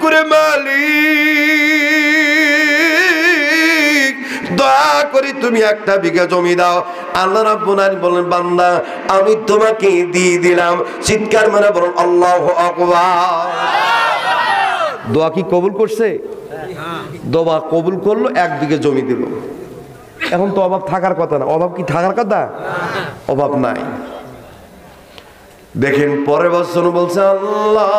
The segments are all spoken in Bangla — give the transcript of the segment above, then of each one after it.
করে মালিক দয়া করে তুমি একটা বিঘা জমি দাও। আল্লাহ রাব্বুল আলামিন বলেন বান্দা আমি তোমাকে দিয়ে দিলাম। চিৎকার মেরে বলুন আল্লাহু আকবার। দোয়া কি কবুল করছে? দোয়া কবুল করলো, 1 বিঘা জমি দিল। এখন তো অভাব থাকার কথা না। অভাব কি থাকার কথা? অভাব নাই। দেখেন পরের বছর বলছে আল্লাহ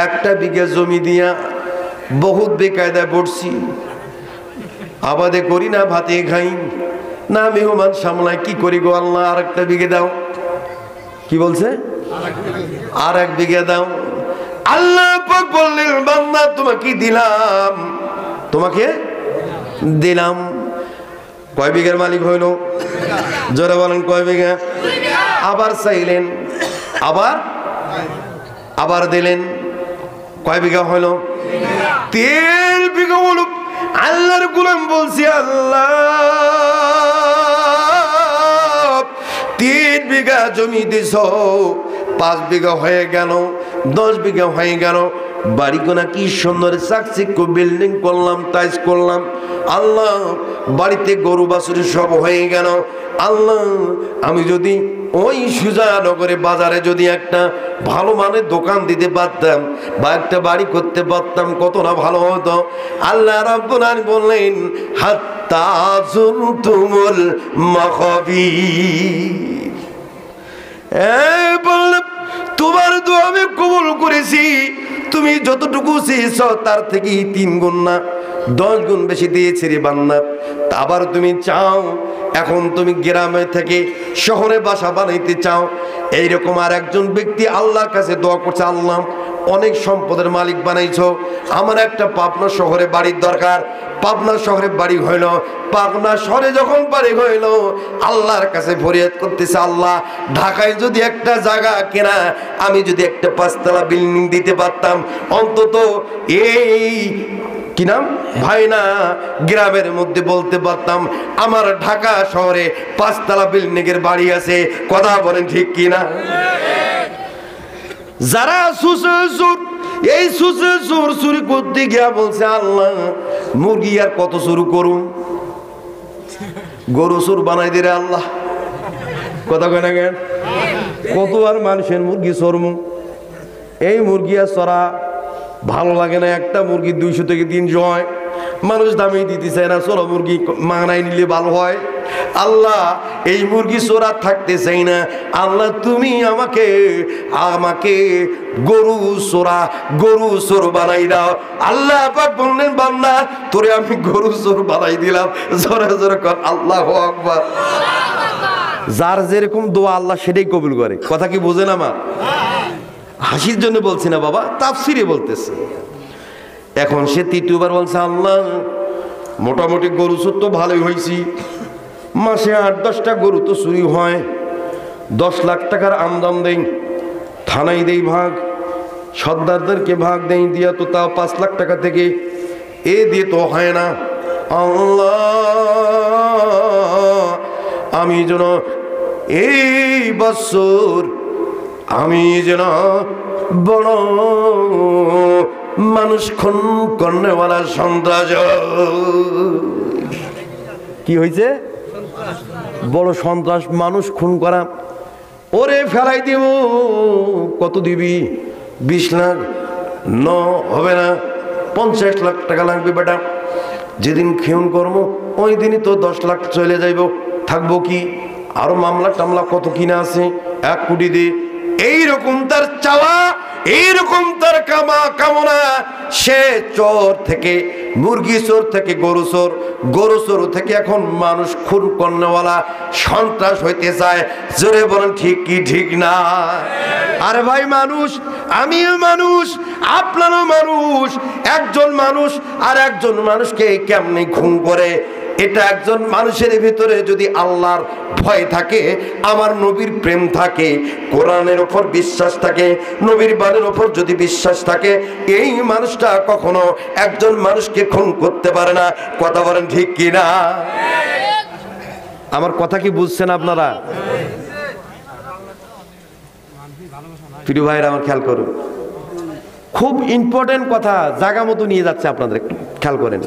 1 বিঘা জমি দিয়া বহুত বেকায়দায় পড়ছি, আবাদে করি না, ভাতে খাই না, মেহমান সামলাই, কি করি গো আল্লাহ, আর 1 বিঘা দাও। কি বলছে? আর 1 বিঘা দাও। আল্লাহ পাক বললেন বান্দা তোমাকে দিলাম, তোমাকে দিলাম। কয় বিঘার মালিক হইল? জোরে বলেন কয় বিঘা? আবার চাইলেন, আবার দিলেন। কয় বিঘা হইল? 3 বিঘা হলো। আল্লাহর গোলাম বলছি আল্লাহ 3 বিঘা জমি দিছ, 5 বিঘা হয়ে গেল, 10 বিঘা হয়ে গেল। বাড়ি কোনা কি সুন্দর চাকচিক্য বিল্ডিং করলাম, টাইলস করলাম। আল্লাহ বাড়িতে গরু বাছুর সব হয়ে গেল। আল্লাহ আমি যদি ওই সুজানগরে বাজারে যদি একটা ভালো মানের দোকান দিতে পারতাম বা একটা বাড়ি করতে পারতাম কত না ভালো হতো। আল্লাহ রাব্বুল আলামিন বললেন হাত্তা যুরতুমুল মাকাবির, বললাম তোমার দোয়া আমি কবুল করেছি। তুমি যতটুকু চেয়েছ তার থেকে 3 গুণ না 10 গুণ বেশি দিয়েছি রে বান্দা। আবার তুমি চাও এখন তুমি গ্রামে থেকে শহরে বাসা বানাইতে চাও। এইরকম আর একজন ব্যক্তি আল্লাহর কাছে দোয়া করছে, আল্লাহ অনেক সম্পদের মালিক বানাইছো, আমার একটা পাবনা শহরে বাড়ির দরকার। পাবনা শহরে বাড়ি হইল। পাবনা শহরে যখন বাড়ি হইল আল্লাহর কাছে ফরিয়াদ করতেছে, আল্লাহ ঢাকায় যদি একটা জায়গা কেনা, আমি যদি একটা 5তলা বিল্ডিং দিতে পারতাম, অন্তত এই কি নাম ভাই না গ্রামের মধ্যে বলতে পারতাম আমার ঢাকা শহরে 5তলা বিল্ডিং এর বাড়ি আছে। কথা বলেন ঠিক কিনা? যারা সুসুর এই সুসুর চুরি করতে গিয়া বলছে আল্লাহ মুরগি আর কত চুরি করুন, গরু চোর বানাই দিলে আল্লাহ। কথা কয় না কেন? কত আর মানুষের মুরগি চোরমু। এই মুরগি আর চড়া ভালো লাগে না। একটা মুরগি 200 থেকে 300 হয়, মানুষ দামে দিতে চায় না। চোরা মুরগি মাংনায় নিলে ভালো হয়। আল্লাহ এই মুরগি চোরা থাকতে চাই না। আল্লাহ তুমি আমাকে গরু চোর বানাই দাও। আল্লাহ পাক বললেন বান্দা তোরে আমি গরু চোর বানাই দিলাম। জোরে জোরে কর আল্লাহু আকবার। যার যেরকম দোয়া আল্লাহ সেটাই কবুল করে। কথা কি বোঝেন আমার? হাসির জন্য বলছি না বাবা, তাফসিরে বলতেছে। এখন সে 3বার বলছে আল্লাহ মোটামুটি গরু চোর তো ভালোই হয়েছি, মাসে 8-10টা গরু তো চুরি হয়, 10 লাখ টাকার আমদাম দেই, থানায় দেই ভাগ, সর্দারদেরকে ভাগ দেই, দিয়া তো তাও 5 লাখ টাকা থেকে এ দিয়ে তো হয় না। আল্লাহ আমি যেন এই বছর আমি যেন বড় মানুষ খুন করনেওয়ালা সন্ত্রাস। কি হয়েছে? বড় সন্ত্রাস, মানুষ খুন করা। ওরে ফেলাই দিব। কত দিবি? 20 লাখ? হবে না, 50 লাখ টাকা লাগবে বেটা। যেদিন খুন করবো ওই দিনই তো 10 লাখ চলে যাইব, থাকবো কি? আরো মামলা টামলা কত কিনা আছে, 1 কোটি দে। এইরকম তার চাওয়া, এইরকম তার কামনা। সে চোর থেকে মুরগি চোর থেকে গরু চোর থেকে এখন মানুষ খুন করনেওয়ালা সন্ত্রাস হইতে চায়। জোরে বলেন ঠিক কি ঠিক না? আরে ভাই মানুষ, আমিও মানুষ, আপনারও মানুষ। একজন মানুষ আর একজন মানুষকে কেমনি খুন করে? এটা একজন মানুষের ভিতরে যদি আল্লাহর ভয় থাকে, আমার নবীর প্রেম থাকে, কোরআনের উপর বিশ্বাস থাকে, নবীর বাণীর উপর যদি বিশ্বাস থাকে, এই মানুষটা কখনো একজন মানুষকে খুন করতে পারে না। কথা বলেন ঠিক কি না? আমার কথা কি বুঝছেন আপনারা? প্রিয় ভাইরা আমার খেয়াল করুন। খুব ইম্পর্টেন্ট কথা জায়গা মতো নিয়ে যাচ্ছে আপনাদের, খেয়াল করেন,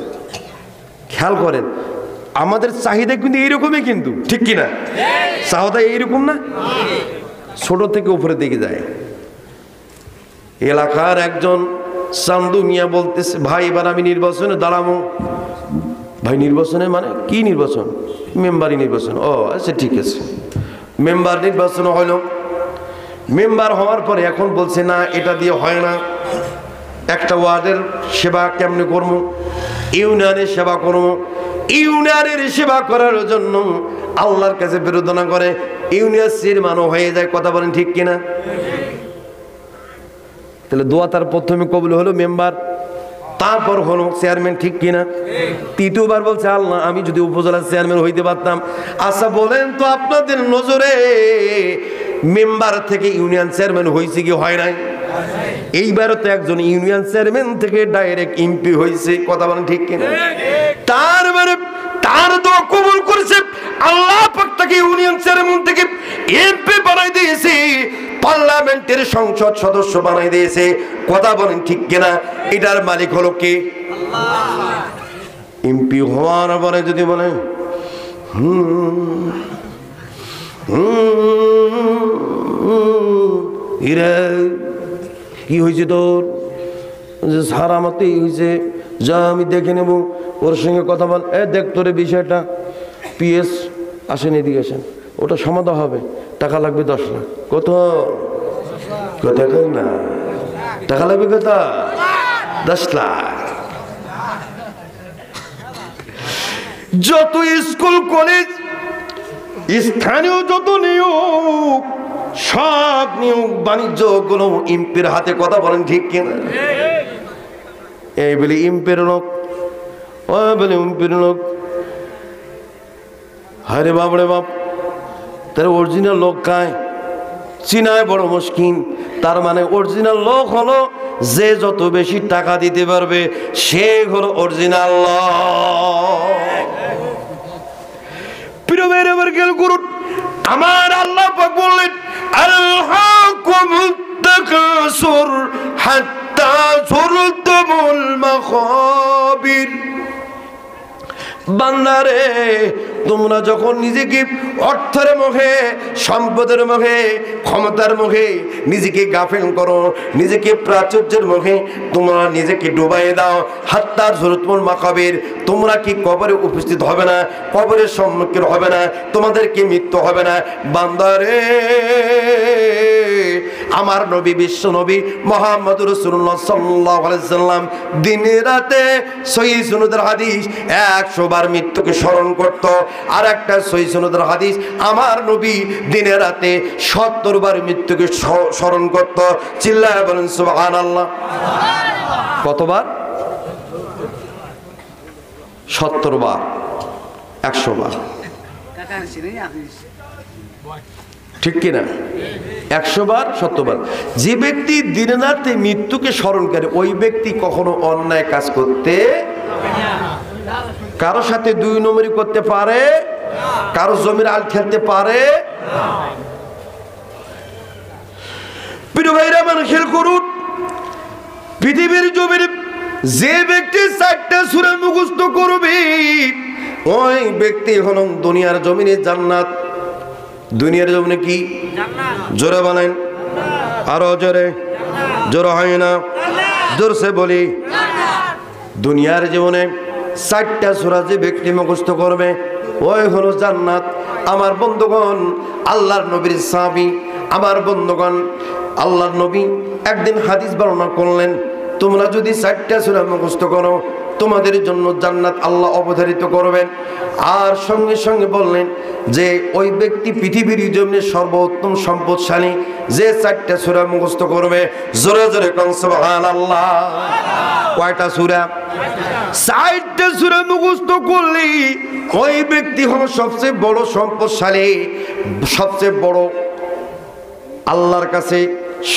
খেয়াল করেন। আমাদের চাহিদা কিন্তু এইরকমই, কিন্তু ঠিক কিনা? চাহিদা এইরকম না, ছোট থেকে উপরে দিকে যায়। এলাকার একজন চান্দু মিয়া বলতেছে, ভাই এবার আমি নির্বাচনে দাঁড়াবো। ভাই নির্বাচনে মানে কি নির্বাচন? মেম্বারি নির্বাচন। ও আচ্ছা ঠিক আছে, মেম্বার নির্বাচন হলো। মেম্বার হওয়ার পরে এখন বলছে না এটা দিয়ে হয় না, একটা ওয়ার্ডের সেবা কেমনে করবো, ইউনিয়নের সেবা করবো। ইউনিয়নের সেবা করার জন্য আল্লাহর কাছে বিরোধনা করে, ইউনিয়ন চেয়ারম্যানও হয়ে যায়। কথা বলেন ঠিক কিনা? তাহলে দোয়া তার প্রথমে কবুল হলো মেম্বার, তারপর হলো চেয়ারম্যান, ঠিক কিনা? তৃতীয়বার বলছে আল্লাহ আমি যদি উপজেলার চেয়ারম্যান হইতে পারতাম। আচ্ছা বলেন তো আপনাদের নজরে মেম্বার থেকে ইউনিয়ন চেয়ারম্যান হয়েছে কি হয় নাই? এইবারও তো একজন ইউনিয়ন চেয়ারম্যান থেকে ডাইরেক্ট এমপি হয়েছে। কথা বলেন ঠিক কিনা? তার মানে তার দোয়া কবুল করেছে আল্লাহ পাক, তাকে ইউনিয়ন চেয়ারম্যান থেকে এমপি বানাই দিয়েছে, পার্লামেন্টের সংসদ সদস্য বানাই দিয়েছে। কথা বলেন ঠিক কিনা? এটার মালিক হলো কে? এমপি হওয়ার পরে যদি বলে কি হয়েছে তোর? স্যার আমার তো এই হয়েছে, যা আমি দেখে নেব, ওর সঙ্গে কথা বল। দেখ তোর বিষয়টা পিএস আসেন, এদিকে আসেন, ওটা সমাধান হবে, টাকা লাগবে 10 লাখ। কত কথা কই না, টাকা লাগবে কত? 10 লাখ। যত স্কুল কলেজ স্থানীয় যত নিয়োগ, সব নিয়োগ বাণিজ্য গুলো এমপির হাতে। কথা বলেন ঠিক কিনা? এই বলে এমপির লোক, ওই বলে এমপির লোক। হায়রে বাপ রে বাপ, তার অরিজিনাল লোক কায় চিনায় বড় মুশকিল। তার মানে অরিজিনাল লোক হলো যে যত বেশি টাকা দিতে পারবে সে হলো অরিজিনাল লোক। প্রিয় ভাইরা আমার খেয়াল করুন, আমার আল্লাহ পাক বললেন আলহাকুমুত তাকাসুর হাত্তা যুরতুমুল মাকাবির। বান্দারে তোমরা যখন নিজেকে অর্থের মুখে, সম্পদের মুখে, ক্ষমতার মুখে নিজেকে গাফেল করো, নিজেকে প্রাচুর্যের মুখে তোমরা নিজেকে ডুবাই দাও, হাত্তা যুরতুমুল মাকাবির, তোমরা কি কবরে উপস্থিত হবে না? কবরের সম্মুখীন হবে না? তোমাদেরকে মৃত্যু হবে না? বান্দারে আমার নবী, বিশ্ব নবী মুহাম্মদুর রাসূলুল্লাহ সাল্লাল্লাহু আলাইহি সাল্লাম দিনে রাতে সহিহ সুন্নাতের হাদিস 100 বার মৃত্যুকে স্মরণ করত। আর একটা সহিহ সুন্নাতের হাদিস, আমার নবী দিনে রাতে 70 বার মৃত্যুকে স্মরণ করত। চিল্লায় বলেন সুবহানাল্লাহ। কতবার? 70 বার, 100 বার, ঠিক কিনা? 100 বার, 70 বার। যে ব্যক্তি দিনে রাতে মৃত্যুকে স্মরণ করে ওই ব্যক্তি কখনো অন্যায় কাজ করতে, কারো সাথে 2 নম্বরি করতে পারে, কারো জমির আল খেলতে পারে। প্রিয় ভাইরা আমার খেয়াল করুন, পৃথিবীর জমির যে ব্যক্তি 4টা সূরা মুখস্থ করবে ওই ব্যক্তি হলো দুনিয়ার জমিনে জান্নাত। দুনিয়ার জমিনে কি? জোরে বলেন, আরো জোরে, জোরে হয় না, জোরসে বলি। দুনিয়ার জীবনে 4টা সূরা যে ব্যক্তি মুখস্থ করবে ওই হলো জান্নাত। আমার বন্ধুগণ, আল্লাহর নবীর সাহাবী, আমার বন্ধুগণ, আল্লাহর নবী একদিন হাদিস বর্ণনা করলেন, তোমরা যদি 4টা সূরা মুখস্থ করো তোমাদের জন্য জান্নাত আল্লাহ অবধারিত করবেন। আর সঙ্গে সঙ্গে বললেন যে ওই ব্যক্তি পৃথিবীর জমিনে সর্বোত্তম সম্পদশালী যে 4টা সূরা মুখস্থ করবে। জোরে জোরে কোন সুবহানাল্লাহ। কয়টা সূরা? 4টা সূরা মুখস্থ করলে ওই ব্যক্তি হলো সবচেয়ে বড় সম্পদশালী, সবচেয়ে বড় আল্লাহর কাছে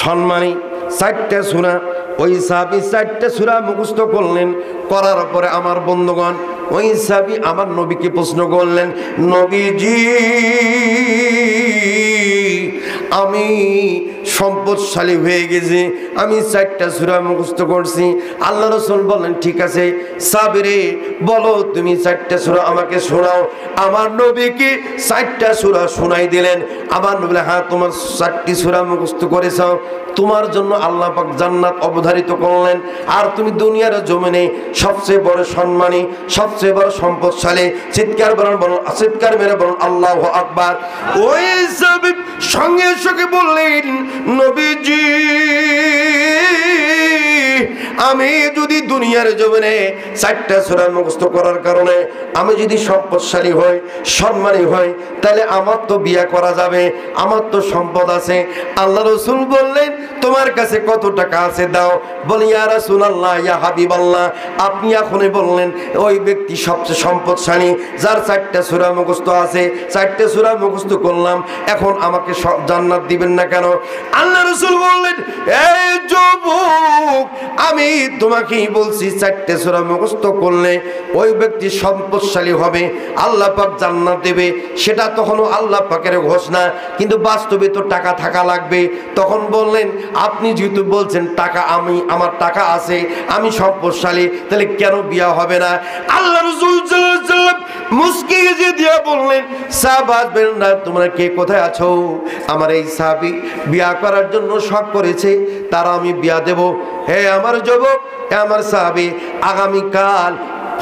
সম্মানী। 4টা সূরা ওই সাহাবী 4টা সূরা মুখস্থ করলেন। করার পরে আমার বন্ধুগণ ওই সাহাবী আমার নবীকে প্রশ্ন করলেন, নবীজি আমি সম্পদশালী হয়ে গেছি, আমি 4টা সূরা মুখস্থ করছি। আল্লাহ রাসূল বললেন ঠিক আছে সাবিরে বলো তুমি 4টা সূরা আমাকে শোনাও। আমার নবীকে 4টা সূরা শোনাই দিলেন। আমার নবী হ্যাঁ তোমার 4টি সূরা মুখস্থ করেছো, তোমার জন্য আল্লাহ পাক জান্নাত অবধারিত করলেন। আর তুমি দুনিয়ার জমিনে সবচেয়ে বড় সম্মানী, সবচেয়ে বড় সম্পদশালী। চিৎকার মেরে বলুন আল্লাহু আকবার। ওই সাহাবী সঙ্গে সঙ্গে বললেন নবীজি আমি যদি দুনিয়ার জমিনে 4টা সূরা মুখস্থ করার কারণে আমি যদি সম্পদশালী হই, সম্মানী হই, তাহলে আমার তো বিয়ে করা যাবে, আমার তো সম্পদ আছে। আল্লাহ রাসূল বললেন তোমার কাছে কত টাকা আছে দাও। বলি ইয়া রাসূলুল্লাহ ইয়া হাবিবাল্লাহ, আপনি এখনই বললেন ওই ব্যক্তি সবচেয়ে সম্পদশালী যার 4টা সূরা মুখস্থ আছে, 4টা সূরা মুখস্থ করলাম, এখন আমাকে জান্নাত দিবেন না কেন? আল্লাহ রাসূল বললেন এই যুবক আমি তোমাকেই বলছি 4টা সূরা মুখস্থ করলে ওই ব্যক্তি সম্পদশালী হবে, আল্লাহ পাক জান্নাত দেবে। সেটা তখনও আল্লাহ পাকের ঘোষণা, কিন্তু বাস্তবে তো টাকা থাকা লাগবে। তখন বললেন আপনি যেহেতু বলছেন টাকা, আমার টাকা আছে, আমি সম্পদশালী, তাহলে কেন বিয়া হবে না? আল্লাহ রাসূল সাল্লাল্লাহু আলাইহি ওয়াসাল্লাম মুস্কি হেসে দিয়ে বললেন সাহাবাজ বেরনা তোমরা কে কোথায় আছো? আমার এই সাহাবী বিয়া করার জন্য শখ করেছে, তারা আমি বিয়া দেব। হে আমার যুবক, হে আমার সাহাবী, আগামীকাল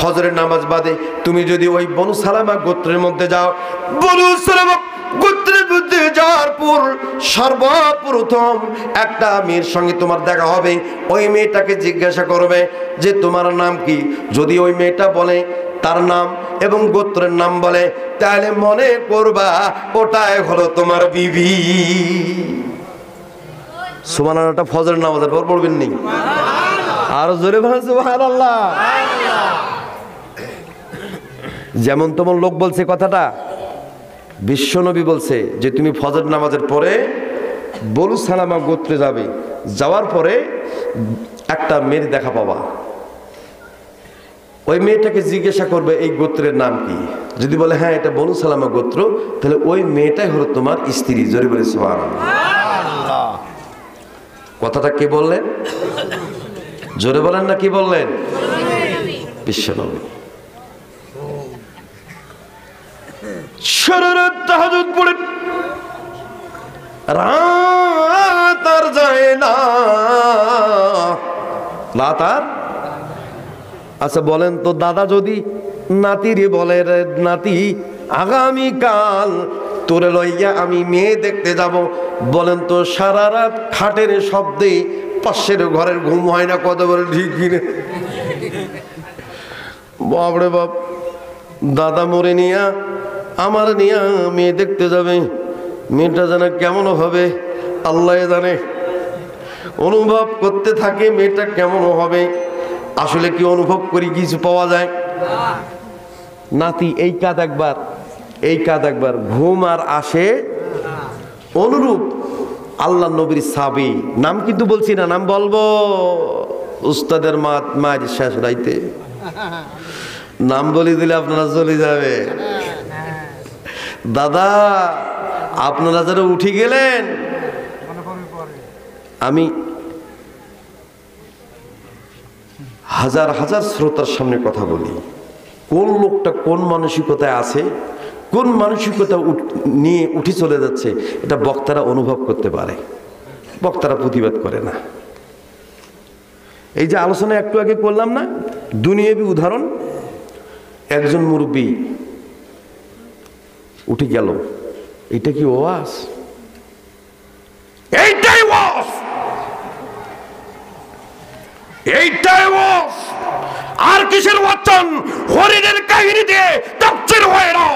ফজরের নামাজ বাদে তুমি যদি ওই বনু সালামা গোত্রের মধ্যে যাও, বনু সালামা গোত্রের মধ্যে যাওয়ার পর সর্বপ্রথম একটা মেয়ের সঙ্গে তোমার দেখা হবে। ওই মেয়েটাকে জিজ্ঞাসা করবে যে তোমার নাম কি। যদি ওই মেয়েটা বলে তার নাম এবং গোত্রের নাম বলে, তাহলে মনে করবা ওটাই হলো তোমার বিবি। সুবহানাল্লাহটা ফজরের নামাজের পর পড়বেন নি? আর জোরে বলেন সুবহানাল্লাহ। যেমন তেমন লোক বলছে কথাটা, বিশ্বনবী বলছে যে তুমি ফজর নামাজের পরে বনু সালামা গোত্রে যাবে, যাওয়ার পরে একটা মেয়ের দেখা পাবা। ওই মেয়েটাকে জিজ্ঞাসা করবে এই গোত্রের নাম কি। যদি বলে হ্যাঁ এটা বনু সালামা গোত্র, তাহলে ওই মেয়েটাই হলো তোমার স্ত্রী। জোরে বলে সুবহানাল্লাহ। কথাটা কে বললেন? জোরে বলেন না, কি বললেন? বিশ্বনবী। সারারাত তাহাজ্জুদ পড়েন, রাত আর যায় না, রাত আর। আচ্ছা বলেন তো দাদা যদি নাতিরে বলে রে নাতি আগামীকাল তোরে লইয়া আমি মেয়ে দেখতে যাব, বলেন তো সারা রাত খাটের শব্দে পাশের ঘরের ঘুম হয় না? কত বলে ঠিক কিনে? বাপরে বাপ, দাদা মরে নিয়া আমার নিয়া মেয়ে দেখতে যাবে, মেয়েটা যেন কেমন হবে আল্লাহ জানে। অনুভব করতে থাকে মেয়েটা কেমন হবে। আসলে কি অনুভব করি কিছু পাওয়া যায়? নাতি এই কাঁদ একবার, এই কাঁদ একবার, ঘুম আর আসে অনুরূপ আল্লাহ নবীর সাহাবী। নাম কিন্তু বলছি না, নাম বলবো উস্তাদের মায়ের শেষ রাইতে নাম বলে দিলে আপনারা চলে যাবে। দাদা আপনারা যারা উঠে গেলেন, আমি হাজার হাজার শ্রোতার সামনে কথা বলি, কোন লোকটা কোন মানসিকতায় আছে, কোন মানসিকতা নিয়ে উঠে চলে যাচ্ছে, এটা বক্তারা অনুভব করতে পারে, বক্তারা প্রতিবাদ করে না। এই যে আলোচনা একটু আগে করলাম না, দুনিয়াবী উদাহরণ, একজন মুরব্বী উঠে গেল, এটা কি ওয়াজ? এইটাই ওয়াজ, এইটাই ওয়াজ। আর কিসের ওয়াচন? হরিণের কাহিনী দিয়ে তাফসীর হয় না।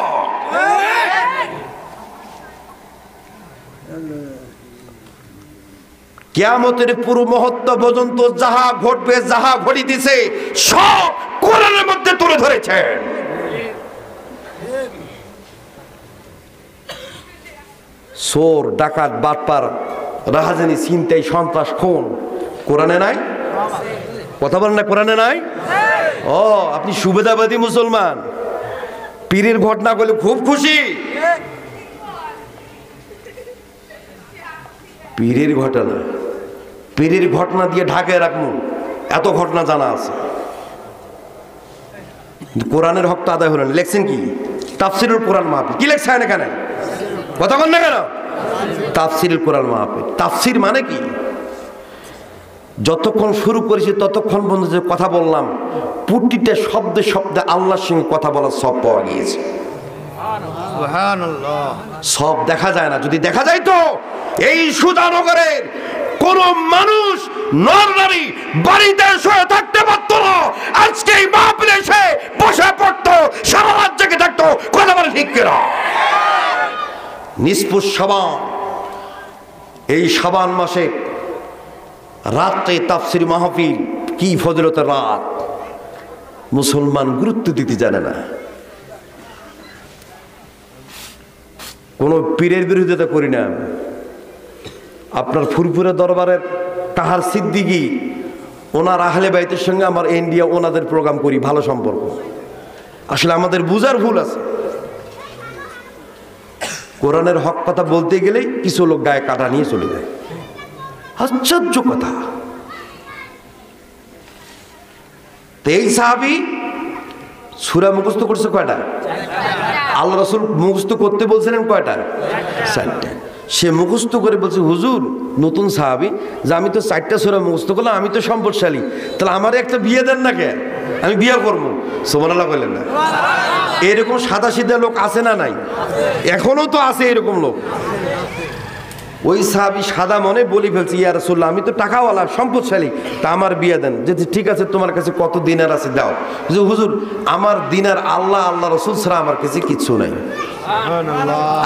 কিয়ামতের পুরো মুহূর্ত পর্যন্ত যাহা ঘটবে, যাহা ঘটিতেছে সব কোরআনের মধ্যে তুলে ধরেছে। চোর, ডাকাত, বাটপার, রাহাজানি, ছিনতাই, সন্ত্রাস, খুন কোরআনে নাই? কথা বলেন না, কোরআনে নাই? ও আপনি সুবিধাবাদী মুসলমান, পীরের ঘটনা বলে খুব খুশি। পীরের ঘটনা, পীরের ঘটনা দিয়ে ঢাকায় রাখবো, এত ঘটনা জানা আছে। কোরআনের হক তো আদায় হলেন। লেখছেন কি? তাফসিরুল কোরআন মাহফিল। কি লেখছেন এখানে? কথা বল না কেন? তাফসিরুল কোরআন মাহফিল। তাফসির মানে কি? যতক্ষণ শুরু করেছি ততক্ষণ পর্যন্ত যে কথা বললাম, প্রতিটা শব্দে শব্দে আল্লাহর সঙ্গে কথা বলার সব পাওয়া গিয়েছে। সব দেখা যায় না, যদি দেখা যায় তো এই সুধানগরের কোন মানুষ নর নারী বাড়িতে শুয়ে থাকতে পারত না, আজকে এই মাহফিলে এসে বসে পড়তো, সারা রাত জেগে থাকতো। কথা বলে ঠিক কিনা? নিষ্পুষ শাবান, এই শাবান মাসে রাত্রে তাফসির মাহফিল, কি ফজিলতের রাত! মুসলমান গুরুত্ব দিতে জানে না। কোন পীরের বিরোধিতা করি না। আপনার ফুরফুরে দরবারের তাহার সিদ্দিকী, ওনার আহলে বাইতের সঙ্গে আমার ইন্ডিয়া ওনাদের প্রোগ্রাম করি, ভালো সম্পর্ক। আসলে আমাদের বুঝার ভুল আছে। কোরআনের হক কথা বলতে গেলেই কিছু লোক গায়ে কাটা নিয়ে চলে যায়। আশ্চর্য কথা। তো এই সাহাবী সূরা মুখস্থ করছে কয়টা? আল্লাহ রাসূল মুখস্থ করতে বলছিলেন কয়টা? 4টা। সে মুখস্থ করে বলছে, হুজুর, নতুন সাহাবী, যে আমি তো 4টা সূরা মুখস্থ করলাম, আমি তো সম্পদশালী, তাহলে আমার একটা বিয়ে দেন না কে? আমি বিয়ে করবো। সুবহানাল্লাহ বললেন না? এরকম সাদা সিধা লোক আছে না নাই? এখনো তো আছে এরকম লোক। ওই সাহাবী সাদা মনে বলি ফেলছে, ইয়া রাসূলুল্লাহ, আমি তো টাকাওয়ালা, সম্পদশালী, তা আমার বিয়ে দেন। যে ঠিক আছে, তোমার কাছে কত দিনার আছে দাও। যে হুজুর, আমার দিনার আল্লাহ আল্লাহ রাসূল ছাড়া আমার কাছে কিচ্ছু নাই।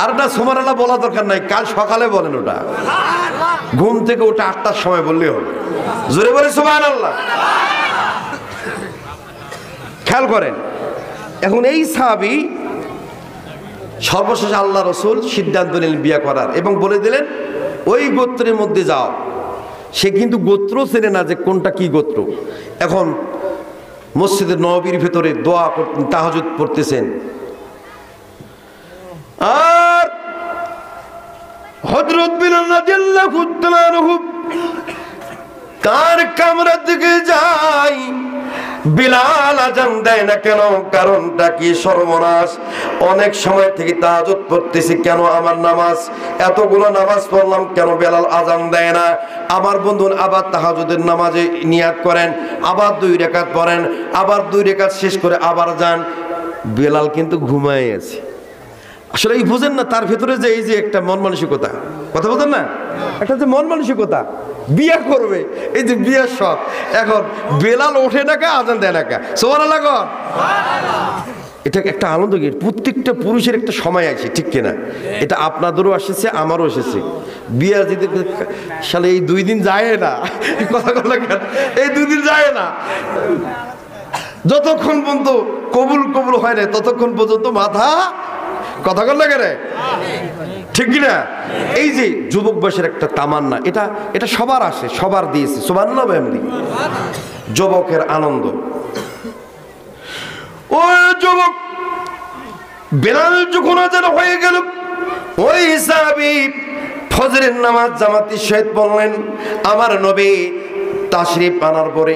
আর ওটা সুবহানাল্লাহ বলা দরকার নাই, কাল সকালে বলেন। ওটা ঘুম থেকে ওটা 8টার সময় বললেই হবে। জোরে বলে সুবহানাল্লাহ। খেয়াল করেন, এখন এই সাহাবী সর্বশেষ আল্লাহ রাসূল সিদ্ধান্ত নিলেন বিয়ে করার, এবং বলে দিলেন ওই গোত্রের মধ্যে যাও। সে কিন্তু গোত্র চেনে না যে কোনটা কি গোত্র। এখন মসজিদের নববীর ভেতরে দোয়া করতেন, তাহাজ্জুদ পড়তেছেন, আর হযরত বিলাল রাদিয়াল্লাহু তাআলা আনহু তার কামরার দিকে যায়। বিলাল আজান দেয় না কেন? কারণটা কি? সর্বনাশ, অনেক সময় থেকে তাহাজ্জুদ পড়তেছি, কেন আমার নামাজ, এতগুলো নামাজ পড়লাম, কেন বেলাল আজান দেয় না? আমার বন্ধুন আবার তাহাজ্জুদের নামাজে নিয়াত করেন, আবার 2 রাকাত পড়েন, আবার 2 রাকাত শেষ করে আবার যান। বেলাল কিন্তু ঘুমায় আছে। আসলে এই বুঝেন না, তার ভেতরে যে এই যে একটা মন মানসিকতা, কথা বলেন না, একটা যে মন মানসিকতা, বিয়ে করবে, এই যে বিয়ের শখ। এখন বেলাল ওঠে না কা, আজান দেয় না কা। সুবহানাল্লাহ। এটা একটা আনন্দ গীত। প্রত্যেকটা পুরুষের একটা সময় আছে, ঠিক কিনা? এটা আপনাদেরও এসেছে, আমারও এসেছে। বিয়ে দিতে সালে এই 2 দিন যায় না, কথা বলা কেন, এই 2 দিন যায় না। যতক্ষণ পর্যন্ত কবুল হয় না, ততক্ষণ পর্যন্ত মাথা, কথা বল না কেন, ঠিক কিনা? এই যে যুবক বয়সের একটা তামান্না, এটা সবার আসে, সবার দিয়েছে। সুবহানাল্লাহ। যুবকের আনন্দ। ওই যুবক বেলাল যখন আজান হয়ে গেল, ওই সাহাবী ফজরের নামাজ জামাতের সহিত পড়লেন। আমার নবী তাশরিফ আনার পরে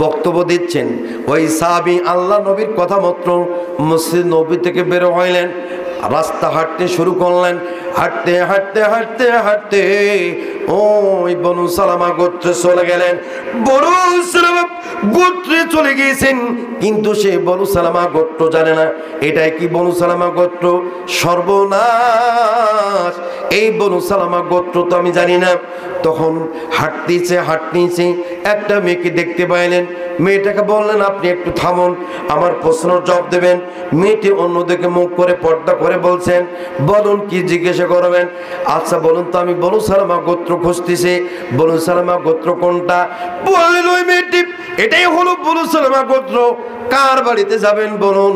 বক্তব্য দিচ্ছেন, ওই সাহাবী আল্লাহ নবীর কথা মতো মসজিদ নবী থেকে বের হইলেন, রাস্তা হাঁটতে শুরু করলেন। হাঁটতে হাঁটতে হাঁটতে হাঁটতে ওই বনু সালামা গোত্রে চলে গেলেন। বনু সালামা গোত্রে চলে গিয়েছেন, কিন্তু সে বনু সালামা গোত্র জানে না এটাই কি বনু সালামা গোত্র। সর্বনাশ, এই বনু সালামা গোত্র তো আমি জানি না। তখন হাঁটতেছে একটা মেয়েকে দেখতে পাইলেন। মেয়েটাকে বললেন, আপনি একটু থামুন, আমার প্রশ্নের জবাব দেবেন। মেয়েটি অন্যদিকে মুখ করে পর্দা করে বলছেন, বলুন কি জিজ্ঞাসা করবেন? আচ্ছা বলুন তো, আমি বনু সালামা গোত্র খুঁজতেছি, বনু সালামা গোত্র কোনটা? বললেন ওই মেয়েটি, এটাই হলো বনু সালামা গোত্র। কার বাড়িতে যাবেন বলুন?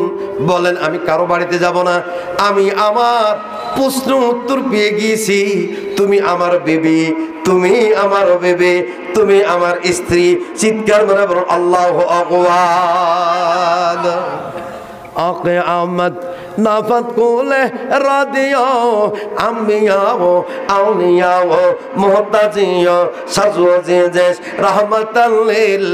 বলেন, আমি কারো বাড়িতে যাব না, আমি আমার প্রশ্ন উত্তর পেয়ে গিয়েছি। তুমি আমার বেবি, তুমি আমার বেবি, তুমি আমার স্ত্রী। চিৎকার করে বলুন আল্লাহু আকবার। आक़े आमद नाफत कोले रादियो अम्बियाओ औलियाओ मोहताजियो सजो जेस रहमतल लिल